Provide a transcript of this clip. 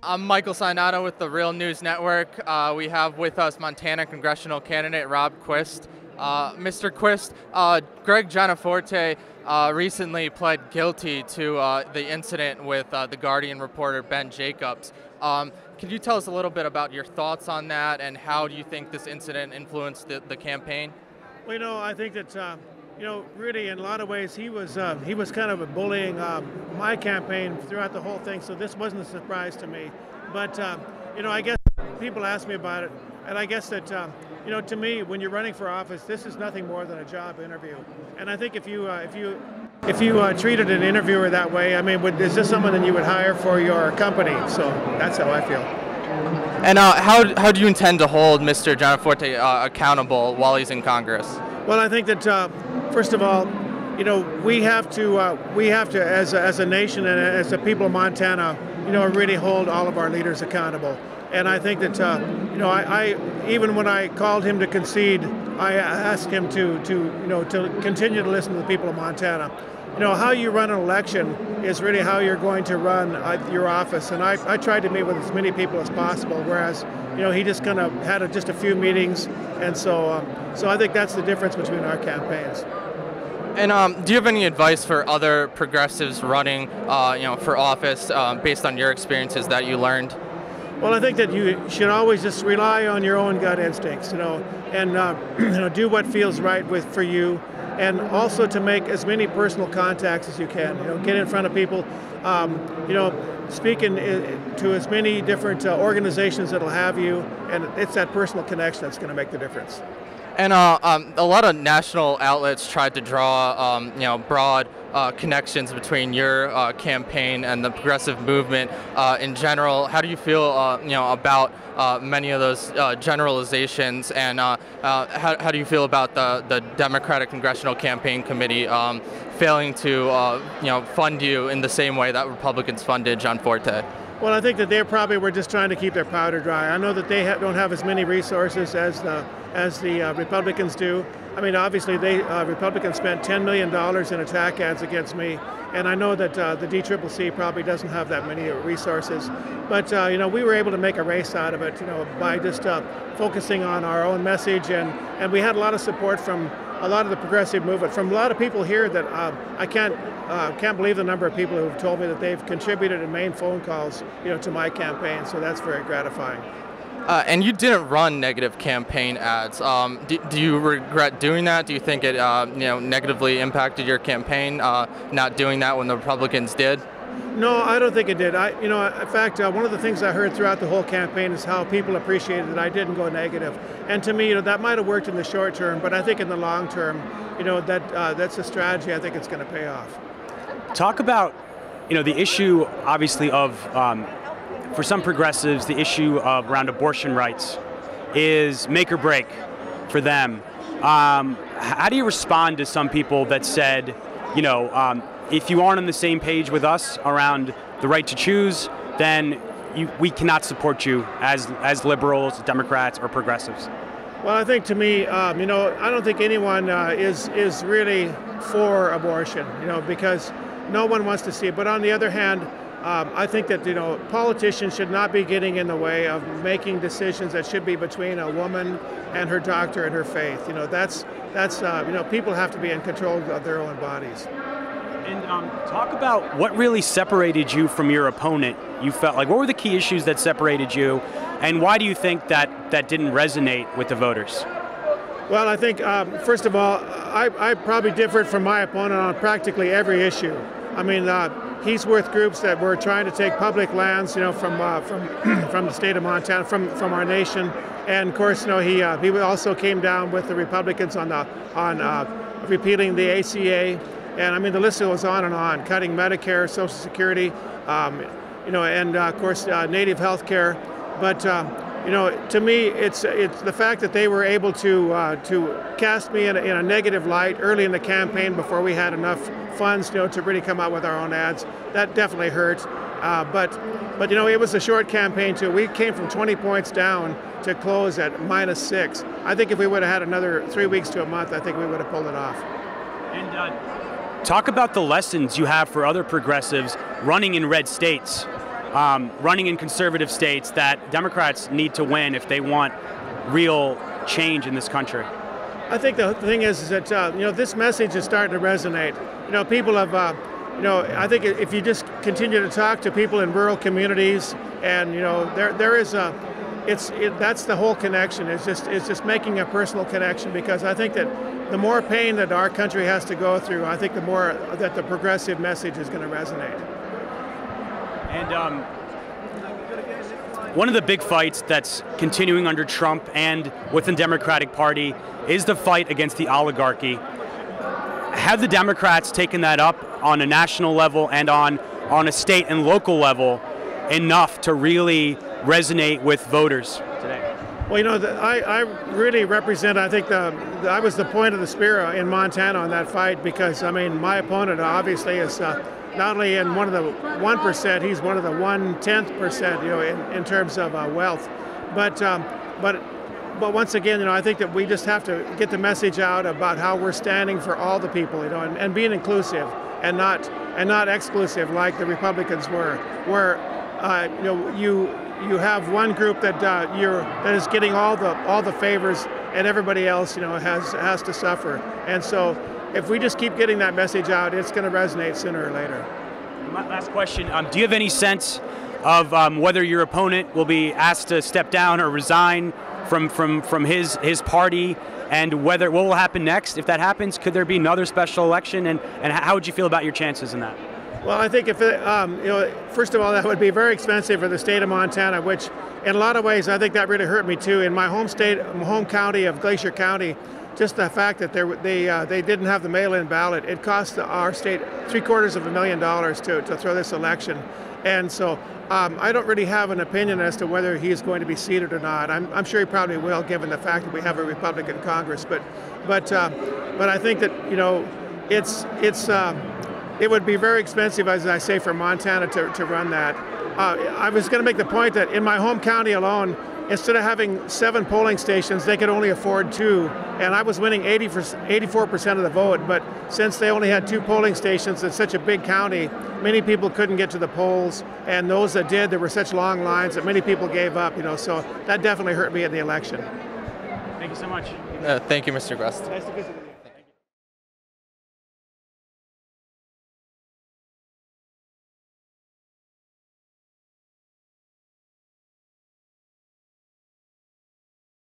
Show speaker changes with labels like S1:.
S1: I'm Michael Sinato with the Real News Network. We have with us Montana Congressional candidate Rob Quist. Mr. Quist, Greg Gianforte recently pled guilty to the incident with the Guardian reporter Ben Jacobs. Can you tell us a little bit about your thoughts on that and how do you think this incident influenced the campaign?
S2: Well, I think that really, in a lot of ways, he was kind of bullying my campaign throughout the whole thing. So this wasn't a surprise to me. But I guess people ask me about it, and I guess that to me, when you're running for office, this is nothing more than a job interview. And I think if you treated an interviewer that way, I mean, is this someone that you would hire for your company? So that's how I feel.
S1: And how do you intend to hold Mr. Gianforte accountable while he's in Congress?
S2: Well, I think that first of all, we have to as a nation and as the people of Montana, really hold all of our leaders accountable. And I think that I even when I called him to concede, I asked him to continue to listen to the people of Montana. How you run an election is really how you're going to run your office. And I tried to meet with as many people as possible, whereas he just kind of had just a few meetings. And so I think that's the difference between our campaigns.
S1: And do you have any advice for other progressives running, for office, based on your experiences that you learned?
S2: Well, I think that you should always just rely on your own gut instincts, and do what feels right for you, and also to make as many personal contacts as you can. Get in front of people, speak to as many different organizations that'll have you, and it's that personal connection that's going to make the difference.
S1: And a lot of national outlets tried to draw, broad connections between your campaign and the progressive movement in general. How do you feel, about many of those generalizations? And how do you feel about the Democratic Congressional Campaign Committee failing to, fund you in the same way that Republicans funded Gianforte?
S2: Well, I think that they probably were just trying to keep their powder dry. I know that they don't have as many resources as the Republicans do. I mean, obviously, Republicans spent $10 million in attack ads against me, and I know that the DCCC probably doesn't have that many resources. But we were able to make a race out of it, by just focusing on our own message, and we had a lot of support from a lot of the progressive movement, from a lot of people here that I can't believe the number of people who have told me that they've contributed and made phone calls, to my campaign. So that's very gratifying.
S1: And you didn't run negative campaign ads. Do you regret doing that? Do you think it, negatively impacted your campaign, not doing that when the Republicans did?
S2: No, I don't think it did. In fact, one of the things I heard throughout the whole campaign is how people appreciated that I didn't go negative. And to me, that might have worked in the short term, but I think in the long term, that's a strategy I think it's going to pay off.
S3: Talk about, the issue, obviously, of, for some progressives, the issue of around abortion rights is make or break for them. How do you respond to some people that said, if you aren't on the same page with us around the right to choose, then we cannot support you as liberals, Democrats, or progressives?
S2: Well, I think to me, I don't think anyone is really for abortion, because no one wants to see it. But on the other hand, I think that politicians should not be getting in the way of making decisions that should be between a woman and her doctor and her faith. That's people have to be in control of their own bodies.
S3: And talk about what really separated you from your opponent. You felt like, what were the key issues that separated you, and why do you think that didn't resonate with the voters?
S2: Well, I think first of all, I probably differed from my opponent on practically every issue. I mean, he's with groups that were trying to take public lands, from the state of Montana, from our nation, and of course, he also came down with the Republicans on repealing the ACA. And I mean, the list goes on and on, cutting Medicare, Social Security, and of course, native health care. But, to me, it's the fact that they were able to cast me in a negative light early in the campaign before we had enough funds, to really come out with our own ads. That definitely hurt. But it was a short campaign, too. We came from 20 points down to close at -6. I think if we would have had another 3 weeks to a month, I think we would have pulled it off.
S3: And talk about the lessons you have for other progressives running in red states. running in conservative states that Democrats need to win if they want real change in this country?
S2: I think the thing is that this message is starting to resonate. People have, I think if you just continue to talk to people in rural communities, and there is that's the whole connection. It's just making a personal connection, because I think that the more pain that our country has to go through, I think the more that the progressive message is going to resonate.
S3: And one of the big fights that's continuing under Trump and within the Democratic Party is the fight against the oligarchy. Have the Democrats taken that up on a national level and on a state and local level enough to really resonate with voters today?
S2: Well, I really represent, I think I was the point of the spear in Montana on that fight, because, I mean, my opponent obviously is not only in one of the 1%, he's one of the 1/10%, in terms of wealth. But once again, I think that we just have to get the message out about how we're standing for all the people, and being inclusive and not exclusive like the Republicans were. Where you have one group that is getting all the favors, and everybody else has to suffer. And so if we just keep getting that message out, it's going to resonate sooner or later.
S3: My last question, do you have any sense of whether your opponent will be asked to step down or resign from his party, and what will happen next? If that happens, could there be another special election, and how would you feel about your chances in that?
S2: Well, I think first of all, that would be very expensive for the state of Montana, which in a lot of ways I think that really hurt me too. In my home county of Glacier County, just the fact that they didn't have the mail-in ballot, it cost our state $750,000 to throw this election. And so I don't really have an opinion as to whether he's going to be seated or not. I'm sure he probably will, given the fact that we have a Republican Congress. But I think that it would be very expensive, as I say, for Montana to run that. I was going to make the point that in my home county alone, instead of having 7 polling stations, they could only afford 2. And I was winning 84% of the vote. But since they only had 2 polling stations in such a big county, many people couldn't get to the polls. And those that did, there were such long lines that many people gave up. So that definitely hurt me in the election.
S3: Thank you so much.
S1: Thank you, Mr. Quist.
S2: Nice to visit with you.